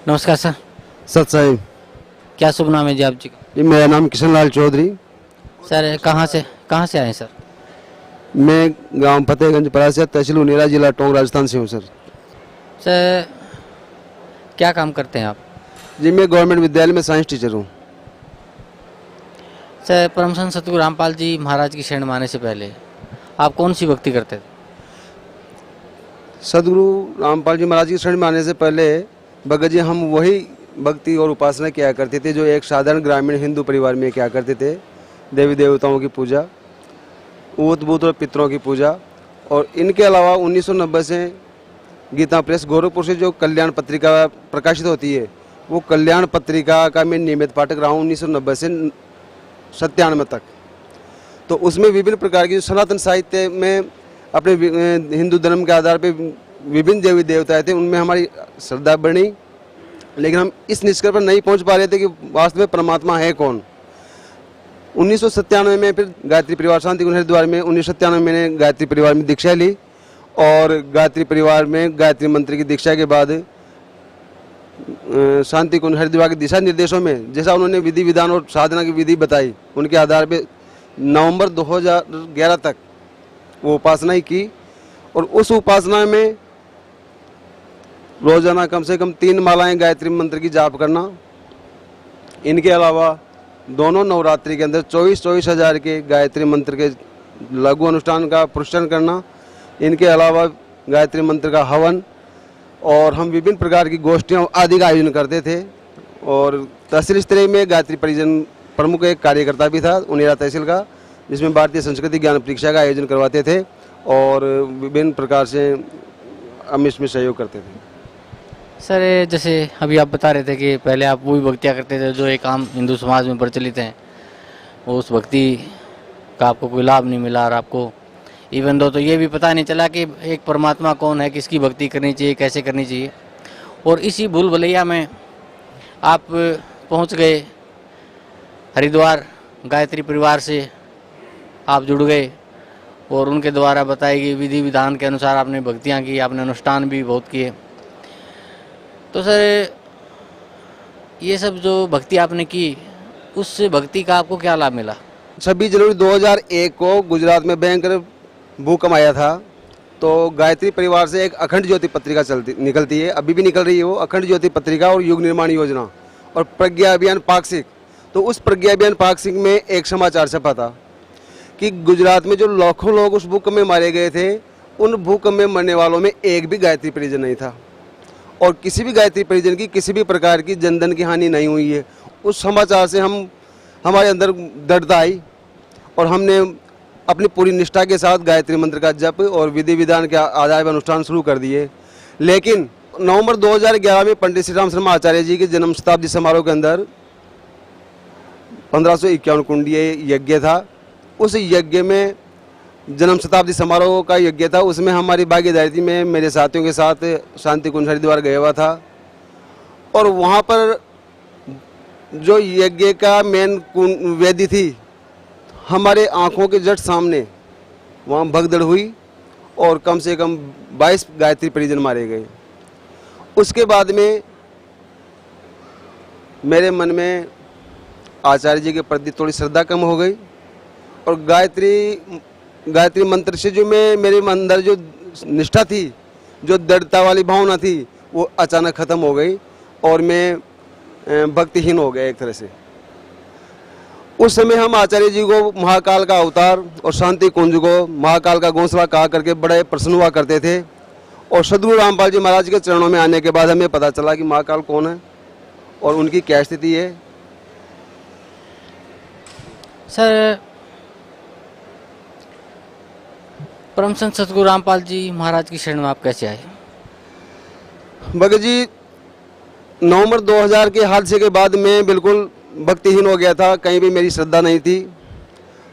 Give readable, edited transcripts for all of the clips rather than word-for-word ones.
नमस्कार सर। सत साहिब क्या शुभ नाम है जी आप जी का? जी, मेरा नाम किशन लाल चौधरी। सर कहाँ से आए सर? मैं गांव फतेहगंज परासिया, तहसील उनेरा, जिला टोंक, राजस्थान से हूँ सर। सर क्या काम करते हैं आप? जी, मैं गवर्नमेंट विद्यालय में साइंस टीचर हूँ। सर परम संत सतगुरु रामपाल जी महाराज की शरण में आने से पहले आप कौन सी भक्ति करते थे? सदगुरु रामपाल जी महाराज की शरण में आने से पहले भगत जी हम वही भक्ति और उपासना किया करते थे जो एक साधारण ग्रामीण हिंदू परिवार में किया करते थे। देवी देवताओं की पूजा, ऊत बूत और पितरों की पूजा। और इनके अलावा 1990 से गीता प्रेस गोरखपुर से जो कल्याण पत्रिका प्रकाशित होती है, वो कल्याण पत्रिका का मैं नियमित पाठक रहा हूँ 1990 से 97 तक। तो उसमें विभिन्न प्रकार की जो सनातन साहित्य में अपने हिंदू धर्म के आधार पे विभिन्न देवी देवताएं थे, उनमें हमारी श्रद्धा बढ़ी, लेकिन हम इस निष्कर्ष पर नहीं पहुंच पा रहे थे कि वास्तव में परमात्मा है कौन। 1997 में फिर गायत्री परिवार शांति कुंज हरिद्वार में 1997 में मैंने गायत्री परिवार में दीक्षा ली। और गायत्री परिवार में गायत्री मंत्र की दीक्षा के बाद शांति कुंज हरिद्वार के दिशा निर्देशों में जैसा उन्होंने विधि विधान और साधना की विधि बताई, उनके आधार पे नवंबर 2011 तक वो उपासना ही की। और उस उपासना में रोजाना कम से कम 3 मालाएं गायत्री मंत्र की जाप करना, इनके अलावा दोनों नवरात्रि के अंदर 24-24 हज़ार के गायत्री मंत्र के लघु अनुष्ठान का पुरस्कार करना, इनके अलावा गायत्री मंत्र का हवन, और हम विभिन्न प्रकार की गोष्ठियों आदि का आयोजन करते थे। और तहसील स्तर में गायत्री परिजन प्रमुख एक कार्यकर्ता भी था उनेरा तहसील का, जिसमें भारतीय संस्कृति ज्ञान परीक्षा का आयोजन करवाते थे और विभिन्न प्रकार से हम इसमें सहयोग करते थे। सर जैसे अभी आप बता रहे थे कि पहले आप वही भक्तियाँ करते थे जो एक आम हिंदू समाज में प्रचलित हैं, उस भक्ति का आपको कोई लाभ नहीं मिला और आपको इवन दो तो ये भी पता नहीं चला कि एक परमात्मा कौन है, किसकी भक्ति करनी चाहिए, कैसे करनी चाहिए। और इसी भूल भुलैया में आप पहुंच गए हरिद्वार, गायत्री परिवार से आप जुड़ गए और उनके द्वारा बताई गई विधि विधान के अनुसार आपने भक्तियाँ की, आपने अनुष्ठान भी बहुत किए। तो सर ये सब जो भक्ति आपने की, उस भक्ति का आपको क्या लाभ मिला? 26 जनवरी 2001 को गुजरात में भयंकर भूकंप आया था। तो गायत्री परिवार से एक अखंड ज्योति पत्रिका निकलती है, अभी भी निकल रही है वो अखंड ज्योति पत्रिका और युग निर्माण योजना और प्रज्ञा अभियान पाक्षिक। तो उस प्रज्ञा अभियान पाक्षिक में एक समाचार छपा था कि गुजरात में जो लाखों लोग उस भूकंप में मारे गए थे, उन भूकंप में मरने वालों में एक भी गायत्री परिजन नहीं था और किसी भी गायत्री परिजन की किसी भी प्रकार की जनधन की हानि नहीं हुई है। उस समाचार से हमारे अंदर दृढ़ता आई और हमने अपनी पूरी निष्ठा के साथ गायत्री मंत्र का जप और विधि विधान के आधार पर अनुष्ठान शुरू कर दिए। लेकिन नवंबर 2011 में पंडित श्री राम शर्मा आचार्य जी के जन्म शताब्दी समारोह के अंदर 1551 कुंडीय यज्ञ था। उस यज्ञ में जन्म शताब्दी समारोह का यज्ञ था, उसमें हमारी भागीदारी थी। मैं मेरे साथियों के साथ शांति कुंज हरिद्वार गया हुआ था और वहाँ पर जो यज्ञ का मेन वेदी थी, हमारे आंखों के जस्ट सामने वहाँ भगदड़ हुई और कम से कम 22 गायत्री परिजन मारे गए। उसके बाद में मेरे मन में आचार्य जी के प्रति थोड़ी श्रद्धा कम हो गई और गायत्री मंत्र से जो मेरे अंदर जो निष्ठा थी, जो दृढ़ता वाली भावना थी, वो अचानक ख़त्म हो गई और मैं भक्तिहीन हो गया एक तरह से। उस समय हम आचार्य जी को महाकाल का अवतार और शांति कुंज को महाकाल का घोंसला कहा करके बड़े प्रसन्न हुआ करते थे। और सदगुरु रामपाल जी महाराज के चरणों में आने के बाद हमें पता चला कि महाकाल कौन है और उनकी क्या स्थिति है। सर परम संत सतगुरु रामपाल जी महाराज की शरण में आप कैसे आए? भगत जी, नवंबर 2000 के हादसे के बाद मैं बिल्कुल भक्तिहीन हो गया था, कहीं भी मेरी श्रद्धा नहीं थी।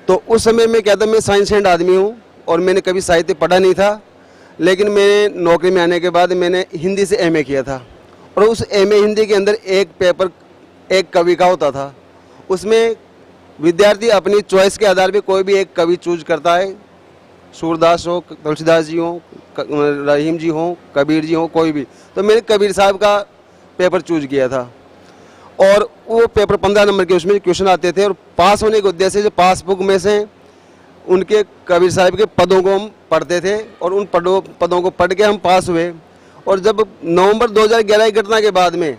तो उस समय मैं क्या था, मैं साइंस हैंड आदमी हूँ और मैंने कभी साहित्य पढ़ा नहीं था। लेकिन मैंने नौकरी में आने के बाद मैंने हिंदी से एमए किया था और उस एमए हिंदी के अंदर एक पेपर, एक कवि का होता था। उसमें विद्यार्थी अपनी चॉइस के आधार पर कोई भी एक कवि चूज करता है, सूरदास हो, तुलसीदास जी हो, रहीम जी हो, कबीर जी हो, कोई भी। तो मैंने कबीर साहब का पेपर चूज किया था और वो पेपर 15 नंबर के उसमें क्वेश्चन आते थे और पास होने के उद्देश्य से पासबुक में से उनके कबीर साहब के पदों को हम पढ़ते थे और उन पदों को पढ़ के हम पास हुए। और जब नवंबर 2011 की घटना के बाद में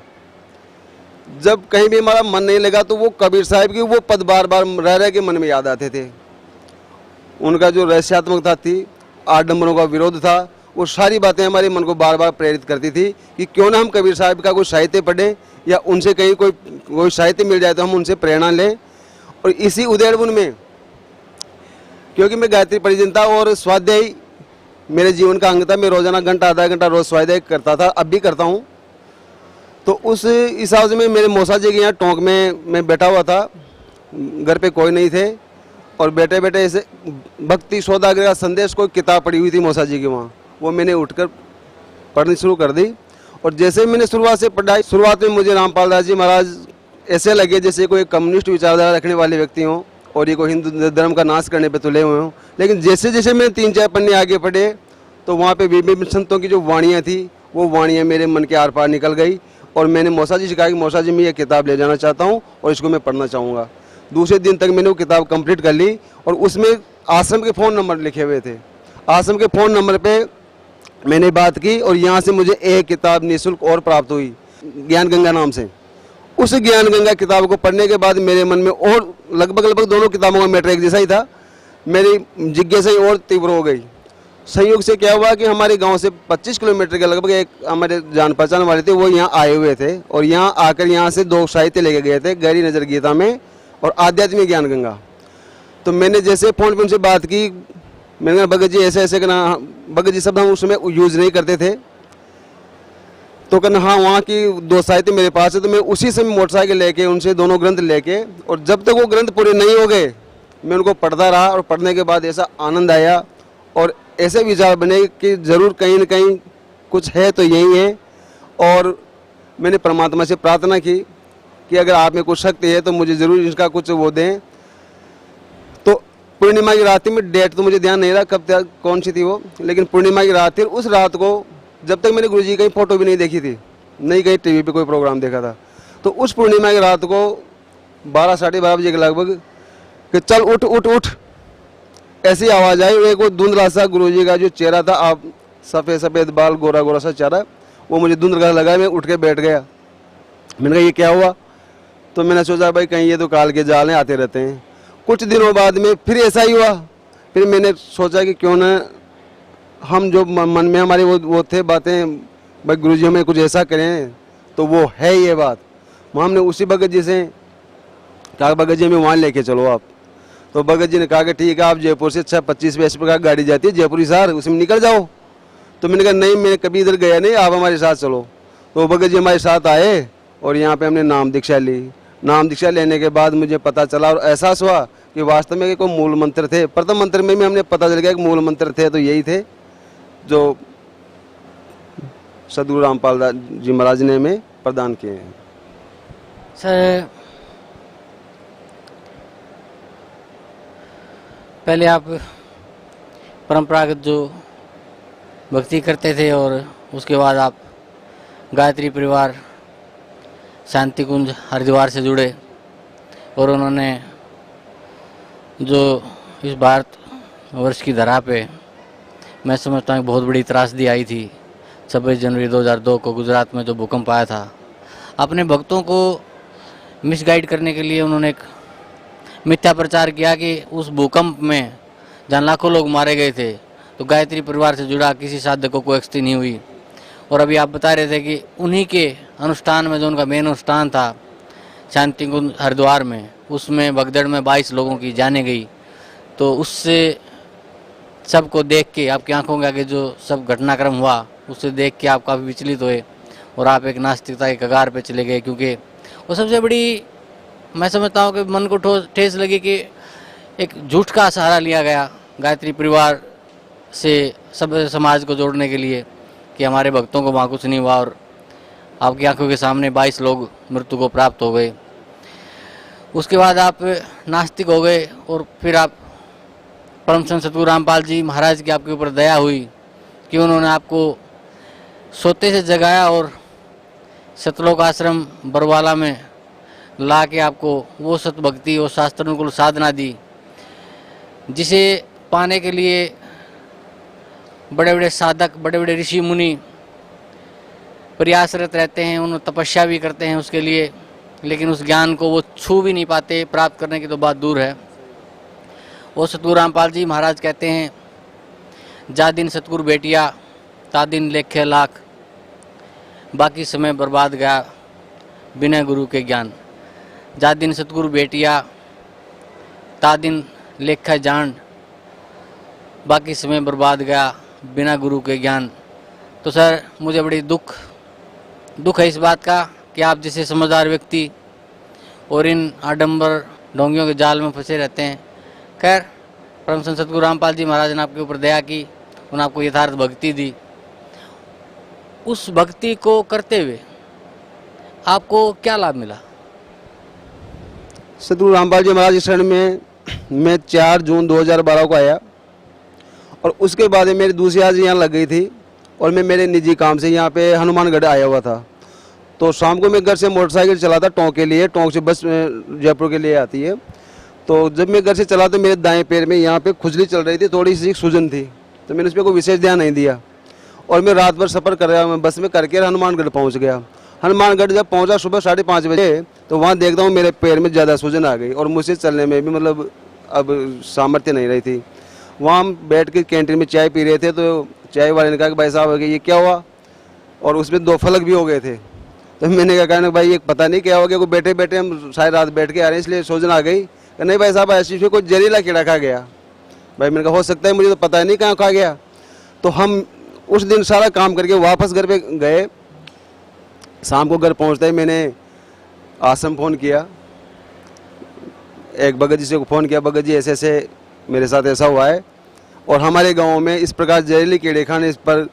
जब कहीं भी हमारा मन नहीं लगा तो वो कबीर साहब की वो पद बार बार रह रह के मन में याद आते थे। उनका जो रहस्यात्मकता थी, 8 नंबरों का विरोध था, वो सारी बातें हमारे मन को बार बार प्रेरित करती थी कि क्यों ना हम कबीर साहब का कोई साहित्य पढ़ें या उनसे कहीं कोई साहित्य मिल जाए तो हम उनसे प्रेरणा लें। और इसी उधेड़बुन में, क्योंकि मैं गायत्री परिजन था और स्वाध्याय मेरे जीवन का अंग था, मैं रोजाना घंटा आधा घंटा रोज स्वाध्याय करता था, अब भी करता हूँ। तो उस हिसाब से मेरे मौसा जी के यहाँ टोंक में मैं बैठा हुआ था, घर पे कोई नहीं थे और बैठे बैठे ऐसे भक्ति सौदागर का संदेश कोई किताब पड़ी हुई थी मौसा जी के वहाँ, वो मैंने उठकर पढ़नी शुरू कर दी। और जैसे ही मैंने शुरुआत से पढ़ाई, शुरुआत में मुझे रामपाल दास जी महाराज ऐसे लगे जैसे कोई कम्युनिस्ट विचारधारा रखने वाले व्यक्ति हों और ये कोई हिंदू धर्म का नाश करने पे तुले हुए हों। लेकिन जैसे जैसे मैं 3-4 पन्ने आगे पढ़े तो वहाँ पे विभिन्न संतों की जो वाणियाँ थी वो वाणियाँ मेरे मन के आर पार निकल गई और मैंने मौसा जी से कहा कि मौसा जी मैं ये किताब ले जाना चाहता हूँ और इसको मैं पढ़ना चाहूँगा। दूसरे दिन तक मैंने वो किताब कंप्लीट कर ली और उसमें आश्रम के फ़ोन नंबर लिखे हुए थे। आश्रम के फ़ोन नंबर पे मैंने बात की और यहाँ से मुझे एक किताब निःशुल्क और प्राप्त हुई, ज्ञान गंगा नाम से। उस ज्ञान गंगा किताब को पढ़ने के बाद मेरे मन में और लगभग दोनों किताबों का मैटर एक जैसा ही था, मेरी जिज्ञासा ही और तीव्र हो गई। संयोग से क्या हुआ कि हमारे गांव से 25 किलोमीटर के लगभग एक हमारे जान पहचान वाले थे, वो यहाँ आए हुए थे और यहाँ आकर यहाँ से 2 साहित्य लेके गए थे, गहरी नजर गीता में और आध्यात्मिक ज्ञान गंगा। तो मैंने जैसे फ़ोन पर उनसे बात की, मैंने कहा भगत जी ऐसे ऐसे करना, भगत जी शब्द हम उस समय यूज़ नहीं करते थे। तो कहना हाँ वहाँ की 2 साहित्य मेरे पास है। तो मैं उसी समय मोटरसाइकिल लेके उनसे दोनों ग्रंथ लेके, और जब तक वो ग्रंथ पूरे नहीं हो गए मैं उनको पढ़ता रहा और पढ़ने के बाद ऐसा आनंद आया और ऐसे विचार बने कि ज़रूर कहीं न कहीं कुछ है तो यही है। और मैंने परमात्मा से प्रार्थना की कि अगर आप में कुछ शक्ति है तो मुझे ज़रूर इसका कुछ वो दें। तो पूर्णिमा की रात में, डेट तो मुझे ध्यान नहीं रहा कब कौन सी थी वो, लेकिन पूर्णिमा की रात थी। उस रात को जब तक मैंने गुरुजी की कहीं फ़ोटो भी नहीं देखी थी, नहीं कहीं टीवी पे कोई प्रोग्राम देखा था, तो उस पूर्णिमा की रात को 12-12:30 बजे के लगभग कि चल उठ उठ उठ ऐसी आवाज़ आई। एक वो धुंधला सा गुरुजी का जो चेहरा था, आप सफ़ेद सफ़ेद बाल, गोरा गोरा सा चेहरा, वो मुझे धुंधला लगा। मैं उठ के बैठ गया। मैंने कहा ये क्या हुआ? तो मैंने सोचा भाई कहीं ये तो काल के जाल आते रहते हैं। कुछ दिनों बाद में फिर ऐसा ही हुआ। फिर मैंने सोचा कि क्यों ना हम जो मन में हमारे वो थे बातें, भाई गुरुजी हमें कुछ ऐसा करें, तो वो है ये बात। वहाँ हमने उसी भगत जी से कहा भगत जी हमें वहाँ लेके चलो आप। तो भगत जी ने कहा कि ठीक है, आप जयपुर से 25 प्रकार गाड़ी जाती है जयपुर हिसार, उसमें निकल जाओ। तो मैंने कहा नहीं, मैं कभी इधर गया नहीं, आप हमारे साथ चलो। तो भगत जी हमारे साथ आए और यहाँ पे हमने नाम दीक्षा ली। नाम दीक्षा लेने के बाद मुझे पता चला और एहसास हुआ कि वास्तव में कोई मूल मंत्र थे। प्रथम मंत्र में भी हमने पता चल गया कि मूल मंत्र थे तो यही थे जो सदगुरु रामपाल दास जी महाराज ने हमें प्रदान किए हैं। सर पहले आप परंपरागत जो भक्ति करते थे और उसके बाद आप गायत्री परिवार शांति कुंज हरिद्वार से जुड़े और उन्होंने जो इस भारत वर्ष की धरा पे मैं समझता हूँ बहुत बड़ी त्रासदी आई थी 26 जनवरी 2002 को गुजरात में जो भूकंप आया था। अपने भक्तों को मिसगाइड करने के लिए उन्होंने एक मिथ्या प्रचार किया कि उस भूकंप में जहाँ लाखों लोग मारे गए थे तो गायत्री परिवार से जुड़ा किसी साधक को कोई क्षति नहीं हुई। और अभी आप बता रहे थे कि उन्हीं के अनुष्ठान में जो उनका मेन अनुष्ठान था शांति कुंज हरिद्वार में, उसमें भगदड़ में 22 लोगों की जाने गई। तो उससे सबको देख के आपकी आंखों के आगे जो सब घटनाक्रम हुआ उससे देख के आप काफ़ी विचलित हुए और आप एक नास्तिकता के कगार पे चले गए। क्योंकि वो सबसे बड़ी मैं समझता हूँ कि मन को ठेस लगी कि एक झूठ का सहारा लिया गया गायत्री परिवार से सब समाज को जोड़ने के लिए कि हमारे भक्तों को वहाँ कुछ नहीं हुआ और आपकी आंखों के सामने 22 लोग मृत्यु को प्राप्त हो गए। उसके बाद आप नास्तिक हो गए और फिर आप परम संत सतगुरु रामपाल जी महाराज की आपके ऊपर दया हुई कि उन्होंने आपको सोते से जगाया और सतलोक आश्रम बरवाला में ला के आपको वो सतभक्ति और शास्त्रानुकूल साधना दी, जिसे पाने के लिए बड़े बड़े साधक, बड़े बड़े ऋषि मुनि प्रयासरत रहते हैं, उन तपस्या भी करते हैं उसके लिए, लेकिन उस ज्ञान को वो छू भी नहीं पाते, प्राप्त करने की तो बात दूर है। वो सतगुरु रामपाल जी महाराज कहते हैं, जा दिन सतगुरु बेटिया ता दिन लेखे लाख, बाकी समय बर्बाद गया बिना गुरु के ज्ञान। जा दिन सतगुरु बेटिया ता दिन लेखा जान, बाकी समय बर्बाद गया बिना गुरु के ज्ञान। तो सर मुझे बड़ी दुख है इस बात का कि आप जैसे समझदार व्यक्ति और इन आडंबर ढोंगियों के जाल में फंसे रहते हैं। खैर, परम संत सतगुरु रामपाल जी महाराज ने आपके ऊपर दया की, उन्होंने आपको यथार्थ भक्ति दी। उस भक्ति को करते हुए आपको क्या लाभ मिला? सतगुरु रामपाल जी महाराज शरण में मैं 4 जून 2012 को आया और उसके बाद मेरी दूसरी हाजिरी यहाँ लग गई थी और मैं मेरे निजी काम से यहाँ पे हनुमानगढ़ आया हुआ था। तो शाम को मैं घर से मोटरसाइकिल चलाता टोंक के लिए, टोंक से बस जयपुर के लिए आती है। तो जब मैं घर से चला तो मेरे दाएं पैर में यहाँ पे खुजली चल रही थी, थोड़ी सी सूजन थी, तो मैंने उस पर कोई विशेष ध्यान नहीं दिया और मैं रात भर सफ़र कर रहा, मैं बस में करके हनुमानगढ़ पहुँच गया। हनुमानगढ़ जब पहुँचा सुबह 5:30 बजे, तो वहाँ देखता हूँ मेरे पैर में ज़्यादा सूजन आ गई और मुझसे चलने में भी मतलब अब सामर्थ्य नहीं रही थी। वहाँ हम बैठ के कैंटीन में चाय पी रहे थे, तो चाय वाले ने कहा कि भाई साहब ये क्या हुआ, और उसमें 2 फलक भी हो गए थे। तो मैंने कहा ना भाई ये पता नहीं क्या हो गया, कोई बैठे बैठे हम सारी रात बैठ के आ रहे हैं इसलिए सूजन आ गई। नहीं भाई साहब ऐसी कोई जहरीला कीड़ा खा गया। भाई मैंने कहा हो सकता है, मुझे तो पता नहीं कहाँ खा गया। तो हम उस दिन सारा काम करके वापस घर पे गए। शाम को घर पहुँचते ही मैंने आश्रम फ़ोन किया, एक भगत जी से फ़ोन किया, भगत जी ऐसे ऐसे मेरे साथ ऐसा हुआ है और हमारे गांव में इस प्रकार जहरीली कीड़े खाने इस पर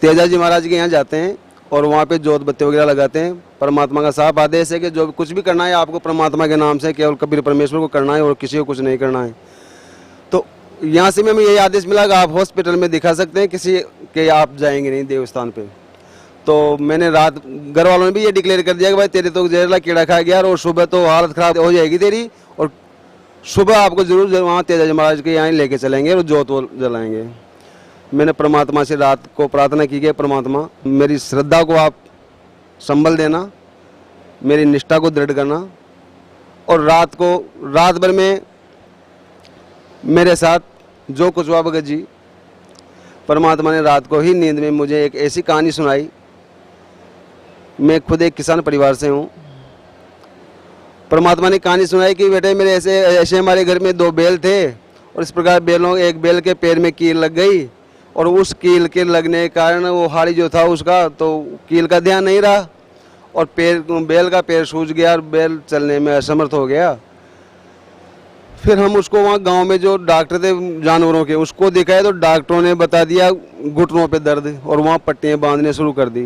तेजा जी महाराज के यहाँ जाते हैं और वहाँ पे जोत बत्ती वगैरह लगाते हैं। परमात्मा का साफ आदेश है कि जो कुछ भी करना है आपको परमात्मा के नाम से केवल कबीर परमेश्वर को करना है और किसी को कुछ नहीं करना है। तो यहाँ से हमें यही आदेश मिला कि आप हॉस्पिटल में दिखा सकते हैं, किसी के आप जाएंगे नहीं देवस्थान पे। तो मैंने रात घर वालों ने भी ये डिक्लेयर कर दिया कि भाई तेरे तो जहरीला कीड़ा खा गया और सुबह तो हालत ख़राब हो जाएगी तेरी, और सुबह आपको जरूर वहाँ तेजा जी महाराज के यहाँ लेके चलेंगे और जोत वो जलाएंगे। मैंने परमात्मा से रात को प्रार्थना की कि परमात्मा मेरी श्रद्धा को आप संबल देना, मेरी निष्ठा को दृढ़ करना, और रात भर में मेरे साथ जो कुछ हुआ भगत जी, परमात्मा ने रात को ही नींद में मुझे एक ऐसी कहानी सुनाई। मैं खुद एक किसान परिवार से हूँ। परमात्मा ने कहानी सुनाई कि बेटे मेरे ऐसे हमारे घर में 2 बैल थे और इस प्रकार एक बैल के पैर में कील लग गई और उस कील के लगने के कारण वो हाड़ी जो था उसका तो कील का ध्यान नहीं रहा और बैल का पैर सूज गया और बैल चलने में असमर्थ हो गया। फिर हम उसको वहाँ गांव में जो डॉक्टर थे जानवरों के उसको दिखाए तो डॉक्टरों ने बता दिया घुटनों पे दर्द और वहाँ पट्टियाँ बांधने शुरू कर दी।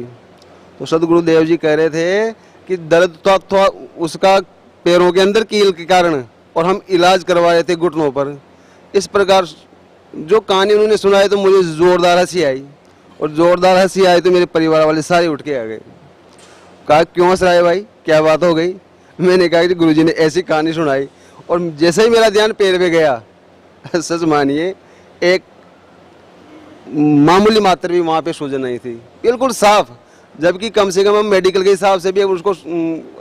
तो सदगुरुदेव जी कह रहे थे कि दर्द तो उसका पैरों के अंदर कील के कारण और हम इलाज करवा रहे थे घुटनों पर। इस प्रकार जो कहानी उन्होंने सुनाई तो मुझे ज़ोरदार हंसी आई और ज़ोरदार हंसी आई तो मेरे परिवार वाले सारे उठ के आ गए। कहा क्यों हंस रहा है भाई, क्या बात हो गई? मैंने कहा कि गुरुजी ने ऐसी कहानी सुनाई और जैसे ही मेरा ध्यान पैर पे गया, सच मानिए एक मामूली मात्र भी वहाँ पे सूजन नहीं थी, बिल्कुल साफ। जबकि कम से कम हम मेडिकल के हिसाब से भी अगर उसको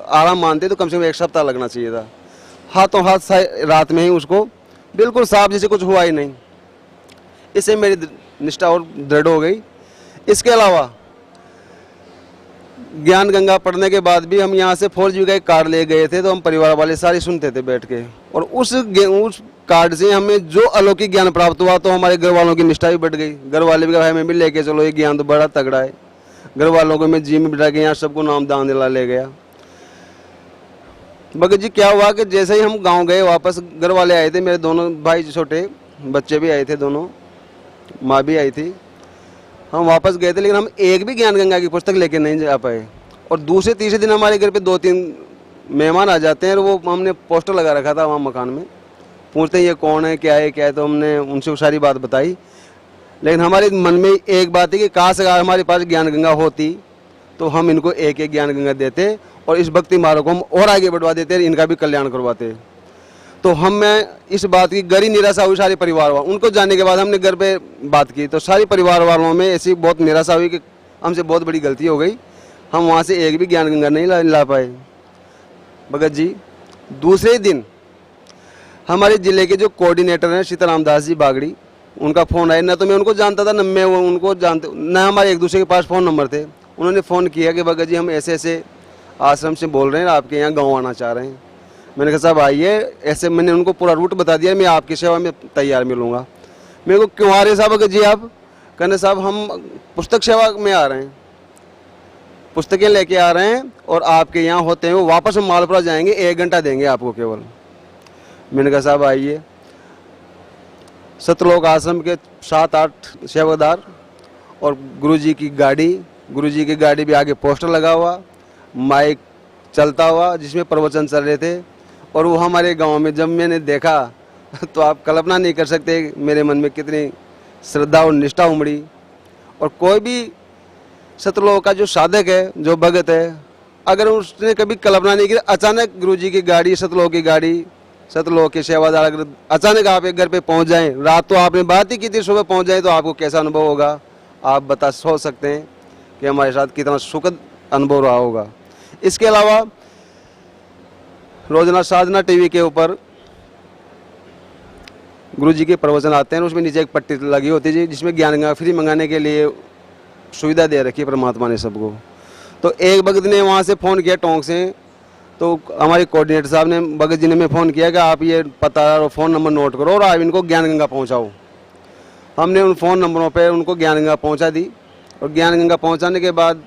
आराम मानते तो कम से कम 1 सप्ताह लगना चाहिए था। हाथों हाथ रात में ही उसको बिल्कुल साफ, जैसे कुछ हुआ ही नहीं। इससे मेरी निष्ठा और दृढ़ हो गई। इसके अलावा ज्ञान गंगा पढ़ने के बाद भी हम यहाँ से 4G का एक कार्ड ले गए थे, तो हम परिवार वाले सारे सुनते थे बैठ के, और उस कार्ड से हमें जो अलौकिक ज्ञान प्राप्त हुआ तो हमारे घर वालों की निष्ठा भी बढ़ गई। घर वाले भी कहा हमें भी लेके चलो, ये ज्ञान तो बड़ा तगड़ा है। घर वालों को मैं जी में बिठा के यहाँ सबको नाम दान दिला ले गया। भगत जी क्या हुआ कि जैसे ही हम गांव गए वापस, घर वाले आए थे, मेरे दोनों भाई छोटे बच्चे भी आए थे, दोनों माँ भी आई थी। हम वापस गए थे लेकिन हम एक भी ज्ञान गंगा की पुस्तक लेके नहीं जा पाए। और दूसरे तीसरे दिन हमारे घर पे 2-3 मेहमान आ जाते हैं और वो हमने पोस्टर लगा रखा था वहाँ मकान में, पूछते हैं ये कौन है क्या है। तो हमने उनसे सारी बात बताई, लेकिन हमारे मन में एक बात है कि काश अगर हमारे पास ज्ञान गंगा होती तो हम इनको एक एक ज्ञान गंगा देते और इस भक्ति मार्ग को हम और आगे बढ़वा देते, इनका भी कल्याण करवाते। तो मैं इस बात की गहरी निराशा हुई सारे परिवार वालों, उनको जानने के बाद हमने घर पे बात की तो सारे परिवार वालों में ऐसी बहुत निराशा हुई कि हमसे बहुत बड़ी गलती हो गई, हम वहाँ से एक भी ज्ञान गंगा नहीं ला पाए। भगत जी दूसरे ही दिन हमारे ज़िले के जो कोऑर्डिनेटर हैं सीताराम दास जी बागड़ी, उनका फ़ोन आया। न तो मैं उनको जानता था, न मैं उनको जानते, न हमारे एक दूसरे के पास फ़ोन नंबर थे। उन्होंने फ़ोन किया कि भगत जी हम ऐसे ऐसे आश्रम से बोल रहे हैं, आपके यहाँ गाँव आना चाह रहे हैं। मैंने कहा साहब आइए, ऐसे मैंने उनको पूरा रूट बता दिया, मैं आपकी सेवा में तैयार मिलूँगा। मेरे को क्यों आ रहे साहब भगत जी आप? कहने साहब हम पुस्तक सेवा में आ रहे हैं, पुस्तकें लेके आ रहे हैं और आपके यहाँ होते हैं, वापस हम मालपुरा जाएंगे, 1 घंटा देंगे आपको केवल। मैंने कहा साहब आइए। सतलोक आश्रम के 7-8 सेवादार और गुरुजी की गाड़ी भी आगे पोस्टर लगा हुआ, माइक चलता हुआ जिसमें प्रवचन चल रहे थे। और वो हमारे गांव में जब मैंने देखा तो आप कल्पना नहीं कर सकते मेरे मन में कितनी श्रद्धा और निष्ठा उमड़ी। और कोई भी सतलोक का जो साधक है, जो भगत है, अगर उसने कभी कल्पना नहीं की, अचानक गुरुजी की गाड़ी, सतलोक की गाड़ी, सतलोक के सेवादार अगर अचानक आप एक घर पे पहुंच जाएं, रात तो आपने बात ही की थी, सुबह पहुंच जाएं तो आपको कैसा अनुभव होगा आप सोच सकते हैं कि हमारे साथ कितना सुखद अनुभव रहा होगा। इसके अलावा रोजाना साधना टीवी के ऊपर गुरुजी के प्रवचन आते हैं, उसमें नीचे एक पट्टी लगी होती है जिसमें ज्ञान गंगा फ्री मंगाने के लिए सुविधा दे रखी है परमात्मा ने सबको। तो एक भगत ने वहाँ से फ़ोन किया टोंक से, तो हमारे कोऑर्डिनेटर साहब ने, भगत जी ने मैं फ़ोन किया कि आप ये पता और फ़ोन नंबर नोट करो और आप इनको ज्ञान गंगा पहुँचाओ। हमने उन फ़ोन नंबरों पर उनको ज्ञान गंगा पहुँचा दी। और ज्ञान गंगा पहुँचाने के बाद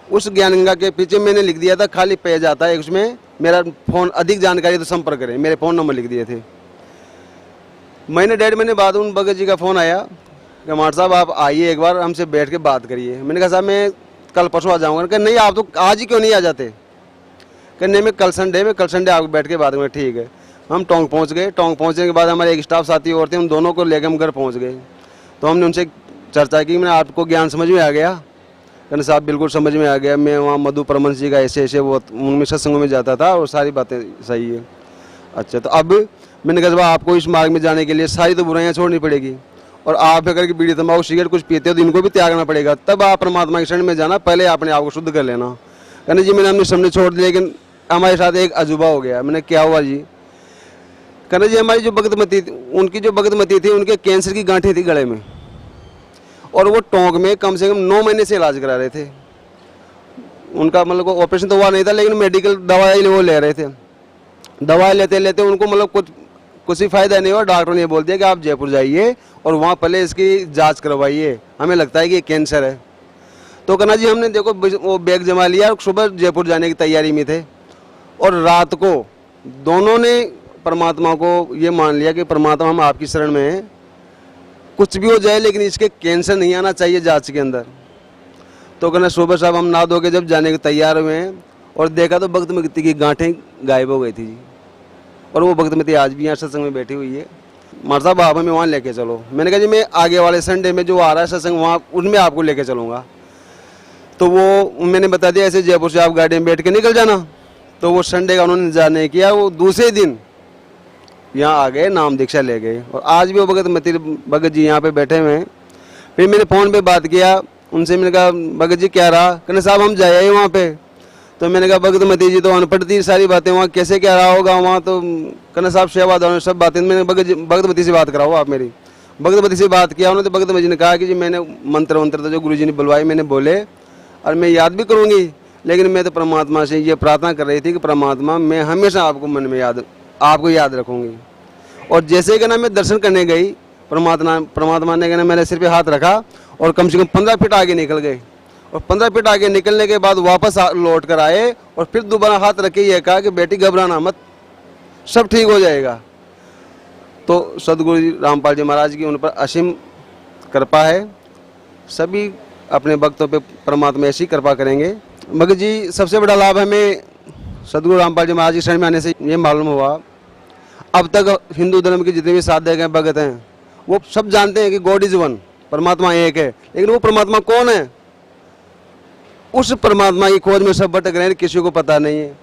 उस ज्ञान गंगा के पीछे मैंने लिख दिया था, खाली पेज आता है उसमें, मेरा फ़ोन अधिक जानकारी तो संपर्क करें, मेरे फ़ोन नंबर लिख दिए थे। महीने 1.5 महीने बाद उन भगत जी का फ़ोन आया कि मार साहब आप आइए एक बार हमसे बैठ के बात करिए। मैंने कहा साहब मैं कल परसों आ जाऊँगा। कहा नहीं आप तो आज ही क्यों नहीं आ जाते? कहा नहीं मैं कल संडे आपको बैठ के बात करूँगा। ठीक है। हम टोंक पहुँच गए। टोंक पहुँचने के बाद हमारे एक स्टाफ साथी और थे, उन दोनों को लेकर हम घर पहुँच गए। तो हमने उनसे चर्चा की, मैंने आपको ज्ञान समझ में आ गया? कहने साहब बिल्कुल समझ में आ गया, मैं वहाँ मधु परमंश जी का ऐसे वो उनमें सत्संगों में जाता था और सारी बातें सही है। अच्छा, तो अब मैंने कहा आपको इस मार्ग में जाने के लिए सारी तो बुराइयाँ छोड़नी पड़ेगी, और आप अगर बीड़ी तंबाकू सिगरेट कुछ पीते हो तो इनको भी त्यागना पड़ेगा, तब आप परमात्मा के शरण में जाना, पहले अपने आप को शुद्ध कर लेना। कहने जी मैंने हमने सामने छोड़ दिया, लेकिन हमारे साथ एक अजूबा हो गया। मैंने क्या हुआ जी? कहने जी हमारी जो भगतमती उनकी जो भगतमती थी, उनके कैंसर की गांठें थी गले में, और वो टोंक में कम से कम 9 महीने से इलाज करा रहे थे। उनका मतलब ऑपरेशन तो हुआ नहीं था, लेकिन मेडिकल दवाई वो ले रहे थे। दवाई लेते लेते उनको मतलब कुछ ही फायदा नहीं हुआ। डॉक्टर ने बोल दिया कि आप जयपुर जाइए और वहाँ पहले इसकी जांच करवाइए, हमें लगता है कि कैंसर है। तो कहना जी हमने देखो वो बैग जमा लिया और सुबह जयपुर जाने की तैयारी में थे, और रात को दोनों ने परमात्मा को ये मान लिया कि परमात्मा हम आपकी शरण में हैं, कुछ भी हो जाए लेकिन इसके कैंसर नहीं आना चाहिए जांच के अंदर। तो कहना सुबह साहब हम नहा धो के जब जाने के तैयार हुए हैं और देखा तो भगतमती की गांठें गायब हो गई थी जी। और वो भगतमती आज भी यहाँ सत्संग में बैठी हुई है। मार साहब आप हमें वहाँ लेके चलो। मैंने कहा जी मैं आगे वाले संडे में जो आ रहा है सत्संग, वहाँ उनमें आपको लेके चलूँगा। तो वो मैंने बता दिया ऐसे जयपुर से आप गाड़ी में बैठ के निकल जाना। तो वो संडे का उन्होंने इंतजार नहीं किया, वो दूसरे दिन यहाँ आ गए, नाम दीक्षा ले गए, और आज भी वो भगत जी यहाँ पे बैठे हुए हैं। फिर मैंने फ़ोन पे बात किया उनसे, मैंने कहा भगत जी क्या रहा? कहने साहब हम जाए वहाँ पे। तो मैंने कहा भगतमती जी तो अनपढ़ थी, सारी बातें वहाँ कैसे क्या रहा होगा वहाँ? तो कहने साहब सेवादार सब बातें। मैंने भगतमती से बात कराओ आप मेरी। भगतमती से बात किया उन्होंने, तो भगतमती जी ने कहा कि जी मैंने मंत्र तो जो गुरु जी ने बुलवाए मैंने बोले, और मैं याद भी करूँगी, लेकिन मैं तो परमात्मा से ये प्रार्थना कर रही थी कि परमात्मा मैं हमेशा आपको मन में आपको याद रखूँगी। और जैसे ही कहना मैं दर्शन करने गई, परमात्मा ने कहना मेरे सिर पे हाथ रखा और कम से कम 15 फीट आगे निकल गए। और 15 फीट आगे निकलने के बाद वापस लौट कर आए और फिर दोबारा हाथ रख के ये कहा कि बेटी घबराना मत, सब ठीक हो जाएगा। तो सदगुरु जी रामपाल जी महाराज की उन पर असीम कृपा है। सभी अपने भक्तों पे परमात्मा ऐसी कृपा करेंगे। भगत जी सबसे बड़ा लाभ हमें सदगुरु रामपाल जी महाराज की शरण में आने से ये मालूम हुआ, अब तक हिंदू धर्म के जितने भी साधक हैं, भगत हैं, वो सब जानते हैं कि गॉड इज वन, परमात्मा एक है, लेकिन वो परमात्मा कौन है उस परमात्मा की खोज में सब भटक रहे हैं, किसी को पता नहीं है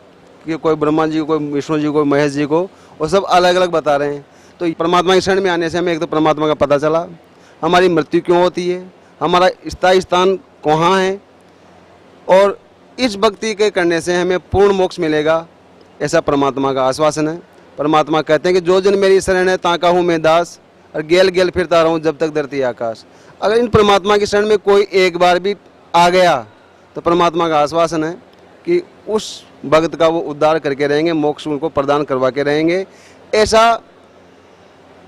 कि कोई ब्रह्मा जी को, कोई विष्णु जी को, महेश जी को, वो सब अलग अलग बता रहे हैं। तो परमात्मा की शरण में आने से हमें एक तो परमात्मा का पता चला, हमारी मृत्यु क्यों होती है, हमारा स्थायी स्थान कहाँ है, और इस भक्ति के करने से हमें पूर्ण मोक्ष मिलेगा, ऐसा परमात्मा का आश्वासन है। परमात्मा कहते हैं कि जो जन मेरी शरण है ताका हूँ मैं दास, और गेल गेल फिरता रहूँ जब तक धरती आकाश। अगर इन परमात्मा की शरण में कोई एक बार भी आ गया तो परमात्मा का आश्वासन है कि उस भक्त का वो उद्धार करके रहेंगे, मोक्ष उनको प्रदान करवा के रहेंगे। ऐसा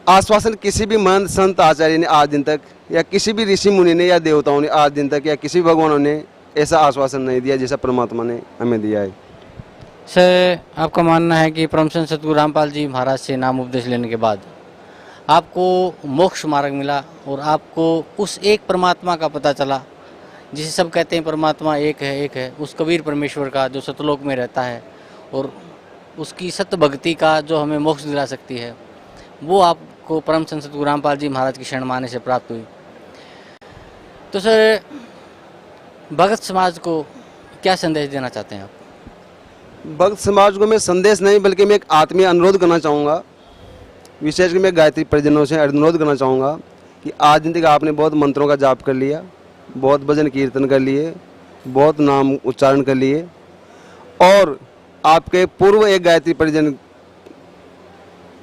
आश्वासन किसी भी महंत संत आचार्य ने आज दिन तक, या किसी भी ऋषि मुनि ने या देवताओं ने आज दिन तक, या किसी भगवानों ने ऐसा आश्वासन नहीं दिया जैसा परमात्मा ने हमें दिया है। सर, आपका मानना है कि परम संत सतगुरु रामपाल जी महाराज से नाम उपदेश लेने के बाद आपको मोक्ष मार्ग मिला और आपको उस एक परमात्मा का पता चला जिसे सब कहते हैं परमात्मा एक है, उस कबीर परमेश्वर का जो सतलोक में रहता है और उसकी सत्य भक्ति का जो हमें मोक्ष दिला सकती है, वो आपको परम संत सतगुरु रामपाल जी महाराज की शरण में आने से प्राप्त हुई। तो सर, भगत समाज को क्या संदेश देना चाहते हैं आप? भक्त समाज को मैं संदेश नहीं बल्कि मैं एक आत्मीय अनुरोध करना चाहूँगा, विशेषकर मैं गायत्री परिजनों से अनुरोध करना चाहूँगा कि आज दिन तक आपने बहुत मंत्रों का जाप कर लिया, बहुत भजन कीर्तन कर लिए, बहुत नाम उच्चारण कर लिए, और आपके पूर्व एक गायत्री परिजन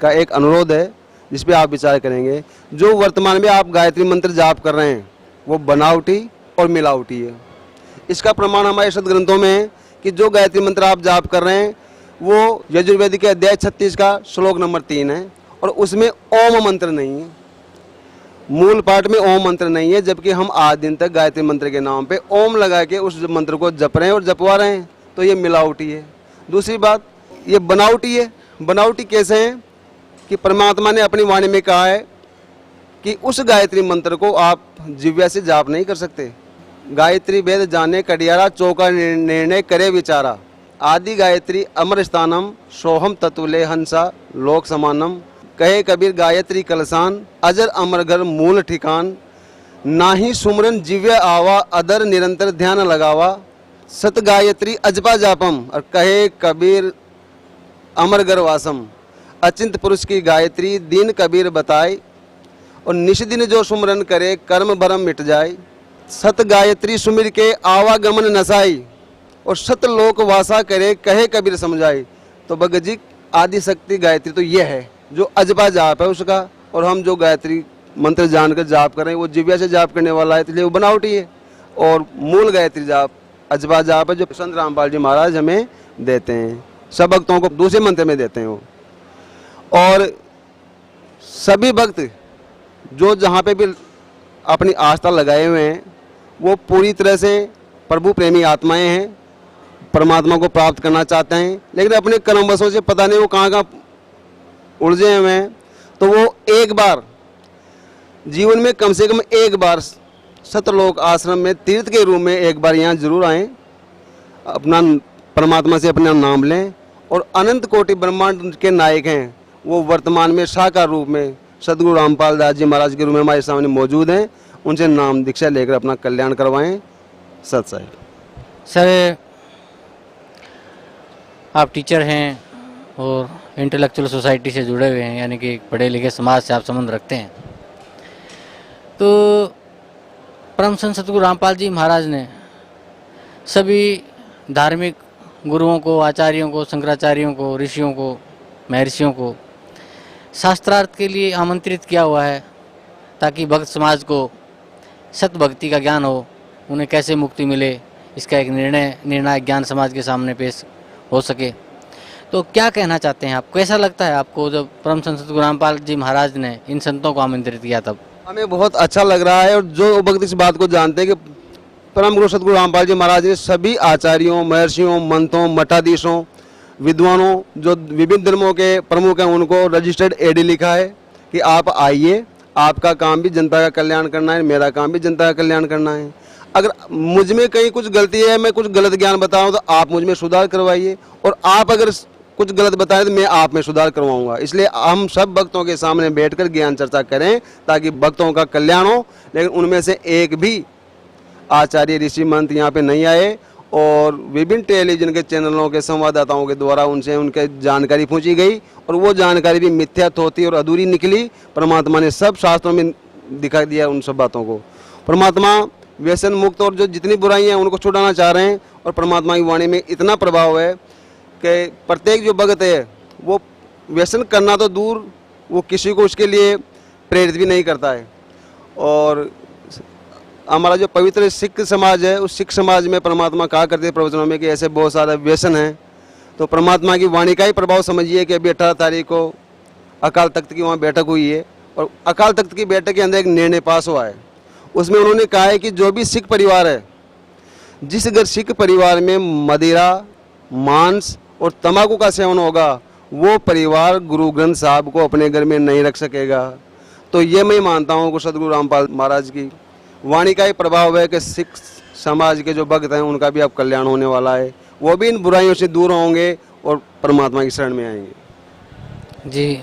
का एक अनुरोध है जिस पे आप विचार करेंगे। जो वर्तमान में आप गायत्री मंत्र जाप कर रहे हैं वो बनावटी और मिलावटी है। इसका प्रमाण हमारे सदग्रंथों में है कि जो गायत्री मंत्र आप जाप कर रहे हैं वो यजुर्वेद के अध्याय 36 का श्लोक नंबर 3 है, और उसमें ओम मंत्र नहीं है, मूल पाठ में ओम मंत्र नहीं है, जबकि हम आज दिन तक गायत्री मंत्र के नाम पे ओम लगा के उस मंत्र को जप रहे हैं और जपवा रहे हैं, तो ये मिलावटी है। दूसरी बात, ये बनावटी है। बनावटी कैसे है कि परमात्मा ने अपनी वाणी में कहा है कि उस गायत्री मंत्र को आप जिह्वा से जाप नहीं कर सकते। गायत्री वेद जाने कडियारा, चौका निर्णय करे विचारा, आदि गायत्री अमर स्थानम, सोहम ततुले हंसा लोक समानम, कहे कबीर गायत्री कलसान, अजर अमर घर मूल ठिकान, नाही सुमरन जिव्य आवा, अदर निरंतर ध्यान लगावा, सत गायत्री अजपा जापम, और कहे कबीर अमर घर वासम, अचिंत पुरुष की गायत्री दीन कबीर बताए, और निष्दिन जो सुमरन करे कर्म भरम मिट जाए, सत गायत्री सुमिर के आवागमन नसाई, और सत लोक वासा करे कहे कबीर समझाई। तो भगत जी, आदि शक्ति गायत्री तो ये है जो अजबा जाप है उसका, और हम जो गायत्री मंत्र जानकर जाप कर रहे हैं वो जिव्या से जाप करने वाला है, इसलिए वो बनावटी है। और मूल गायत्री जाप अजबा जाप है जो संत रामपाल जी महाराज हमें देते हैं, सब भक्तों को दूसरे मंत्र में देते हैं वो। और सभी भक्त जो जहाँ पे भी अपनी आस्था लगाए हुए हैं वो पूरी तरह से प्रभु प्रेमी आत्माएं हैं, परमात्मा को प्राप्त करना चाहते हैं, लेकिन अपने कर्मवशों से पता नहीं वो कहाँ कहाँ उलझे हुए हैं। तो वो एक बार जीवन में कम से कम एक बार सतलोक आश्रम में तीर्थ के रूप में एक बार यहाँ जरूर आएँ, अपना परमात्मा से अपना नाम लें। और अनंत कोटि ब्रह्मांड के नायक हैं वो वर्तमान में साकार रूप में सदगुरु रामपाल दास जी महाराज के रूप में हमारे सामने मौजूद हैं, उनसे नाम दीक्षा लेकर अपना कल्याण करवाएं। सत साहिब। सर, आप टीचर हैं और इंटेलेक्चुअल सोसाइटी से जुड़े हुए हैं, यानी कि पढ़े लिखे समाज से आप संबंध रखते हैं। तो परम संत सतगुरु रामपाल जी महाराज ने सभी धार्मिक गुरुओं को, आचार्यों को, शंकराचार्यों को, ऋषियों को, महर्षियों को शास्त्रार्थ के लिए आमंत्रित किया हुआ है ताकि भक्त समाज को सत भक्ति का ज्ञान हो, उन्हें कैसे मुक्ति मिले इसका एक निर्णायक ज्ञान समाज के सामने पेश हो सके। तो क्या कहना चाहते हैं आप, कैसा लगता है आपको जब परम संत सतगुरु रामपाल जी महाराज ने इन संतों को आमंत्रित किया तब? हमें बहुत अच्छा लग रहा है, और जो भक्त इस बात को जानते हैं कि परम गुरु सतगुरु रामपाल जी महाराज ने सभी आचार्यों, महर्षियों, मंतों, मठाधीशों, विद्वानों जो विभिन्न धर्मों के प्रमुख हैं उनको रजिस्टर्ड एडी लिखा है कि आप आइए, आपका काम भी जनता का कल्याण करना है, मेरा काम भी जनता का कल्याण करना है। अगर मुझ में कहीं कुछ गलती है, मैं कुछ गलत ज्ञान बताऊं तो आप मुझ में सुधार करवाइए, और आप अगर कुछ गलत बताएं तो मैं आप में सुधार करवाऊंगा। इसलिए हम सब भक्तों के सामने बैठकर ज्ञान चर्चा करें ताकि भक्तों का कल्याण हो, लेकिन उनमें से एक भी आचार्य ऋषि महंत यहाँ पे नहीं आए और विभिन्न टेलीविजन के चैनलों के संवाददाताओं के द्वारा उनसे उनके जानकारी पूछी गई और वो जानकारी भी मिथ्या थोथी और अधूरी निकली। परमात्मा ने सब शास्त्रों में दिखा दिया उन सब बातों को। परमात्मा व्यसन मुक्त और जो जितनी बुराइयां हैं उनको छुड़ाना चाह रहे हैं और परमात्मा की वाणी में इतना प्रभाव है कि प्रत्येक जो भक्त है वो व्यसन करना तो दूर, वो किसी को उसके लिए प्रेरित भी नहीं करता है। और हमारा जो पवित्र सिख समाज है, उस सिख समाज में परमात्मा कहा करते हैं प्रवचनों में कि ऐसे बहुत सारे व्यसन हैं। तो परमात्मा की वाणी का ही प्रभाव समझिए कि अभी 18 तारीख को अकाल तख्त की वहाँ बैठक हुई है और अकाल तख्त की बैठक के अंदर एक निर्णय पास हुआ है। उसमें उन्होंने कहा है कि जो भी सिख परिवार है, जिस अगर सिख परिवार में मदिरा, मांस और तंबाकू का सेवन होगा, वो परिवार गुरु ग्रंथ साहब को अपने घर में नहीं रख सकेगा। तो ये मैं मानता हूँ कि सदगुरु रामपाल महाराज की वाणी का ही प्रभाव है कि सिख समाज के जो भक्त हैं उनका भी अब कल्याण होने वाला है, वो भी इन बुराइयों से दूर होंगे और परमात्मा की शरण में आएंगे। जी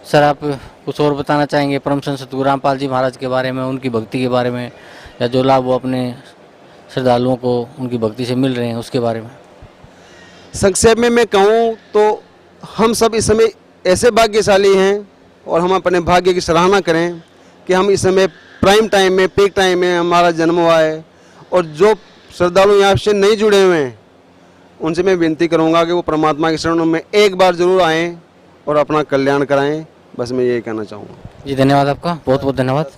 सर, आप कुछ और बताना चाहेंगे परम संत सतगुरु रामपाल जी महाराज के बारे में, उनकी भक्ति के बारे में, या जो लाभ वो अपने श्रद्धालुओं को उनकी भक्ति से मिल रहे हैं उसके बारे में? संक्षेप में मैं कहूँ तो हम सब इस समय ऐसे भाग्यशाली हैं और हम अपने भाग्य की सराहना करें कि हम इस समय प्राइम टाइम में, पीक टाइम में हमारा जन्म हुआ है। और जो श्रद्धालु यहाँ से नहीं जुड़े हुए हैं उनसे मैं विनती करूँगा कि वो परमात्मा की शरण में एक बार जरूर आएँ और अपना कल्याण कराएं। बस मैं यही कहना चाहूँगा। जी धन्यवाद आपका, बहुत बहुत धन्यवाद।